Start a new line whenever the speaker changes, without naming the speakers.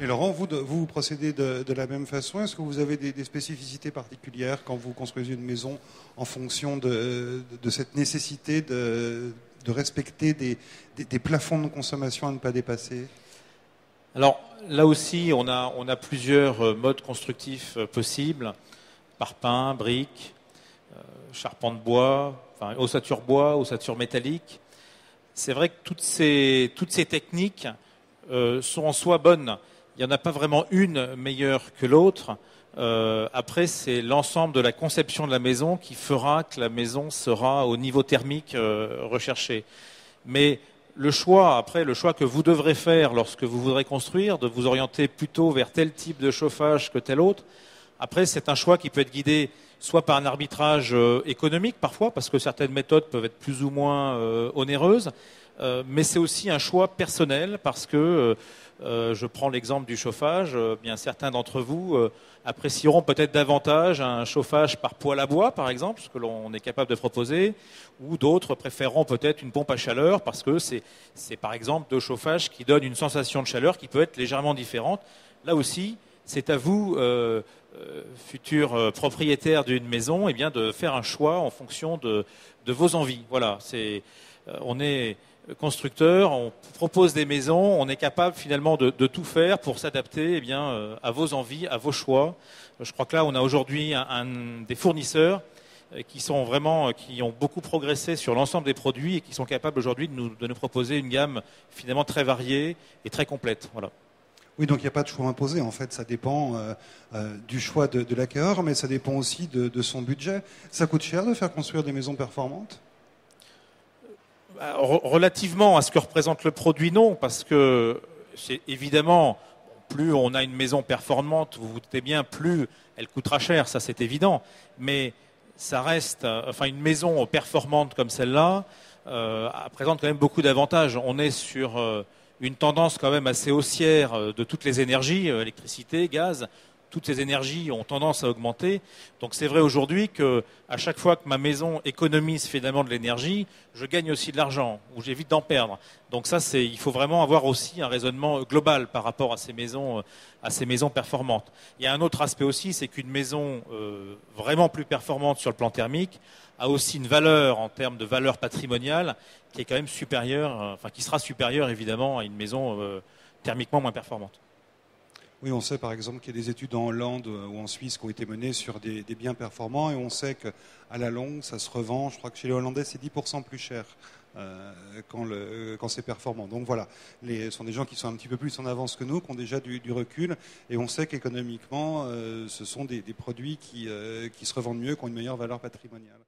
Et Laurent, vous procédez de la même façon. Est-ce que vous avez des spécificités particulières quand vous construisez une maison en fonction de cette nécessité de respecter des plafonds de consommation à ne pas dépasser?
Alors là aussi, on a plusieurs modes constructifs possibles: parpaing, briques, charpente bois, enfin ossature bois, ossature métallique. C'est vrai que toutes ces techniques sont en soi bonnes. Il n'y en a pas vraiment une meilleure que l'autre. Après, c'est l'ensemble de la conception de la maison qui fera que la maison sera au niveau thermique recherché. Mais le choix que vous devrez faire lorsque vous voudrez construire, de vous orienter plutôt vers tel type de chauffage que tel autre, après, c'est un choix qui peut être guidé soit par un arbitrage économique parfois, parce que certaines méthodes peuvent être plus ou moins onéreuses, mais c'est aussi un choix personnel, parce que je prends l'exemple du chauffage, bien certains d'entre vous apprécieront peut-être davantage un chauffage par poêle à bois, par exemple, ce que l'on est capable de proposer, ou d'autres préféreront peut-être une pompe à chaleur, parce que c'est par exemple deux chauffages qui donnent une sensation de chaleur qui peut être légèrement différente. Là aussi, c'est à vous, futur propriétaire d'une maison, eh bien, de faire un choix en fonction de vos envies. Voilà, on est constructeur, on propose des maisons, on est capable finalement de tout faire pour s'adapter, eh bien, à vos envies, à vos choix. Je crois que là, on a aujourd'hui des fournisseurs qui ont beaucoup progressé sur l'ensemble des produits et qui sont capables aujourd'hui de nous proposer une gamme finalement très variée et très complète. Voilà.
Oui, donc il n'y a pas de choix imposé. En fait, ça dépend du choix de l'acquéreur, mais ça dépend aussi de son budget. Ça coûte cher de faire construire des maisons performantes?
Relativement à ce que représente le produit, non, parce que c'est évidemment, plus on a une maison performante, vous vous doutez bien, plus elle coûtera cher, ça c'est évident. Mais ça reste, une maison performante comme celle-là présente quand même beaucoup d'avantages. On est sur une tendance quand même assez haussière de toutes les énergies, électricité, gaz. Toutes ces énergies ont tendance à augmenter. Donc c'est vrai aujourd'hui que à chaque fois que ma maison économise finalement de l'énergie, je gagne aussi de l'argent, ou j'évite d'en perdre. Donc ça, il faut vraiment avoir aussi un raisonnement global par rapport à ces maisons performantes. Il y a un autre aspect aussi, c'est qu'une maison vraiment plus performante sur le plan thermique a aussi une valeur en termes de valeur patrimoniale qui est quand même supérieure, qui sera supérieure évidemment à une maison thermiquement moins performante.
Oui, on sait par exemple qu'il y a des études en Hollande ou en Suisse qui ont été menées sur des biens performants, et on sait qu'à la longue, ça se revend. Je crois que chez les Hollandais, c'est 10% plus cher quand c'est performant. Donc voilà, ce sont des gens qui sont un petit peu plus en avance que nous, qui ont déjà du recul, et on sait qu'économiquement, ce sont des produits qui se revendent mieux, qui ont une meilleure valeur patrimoniale.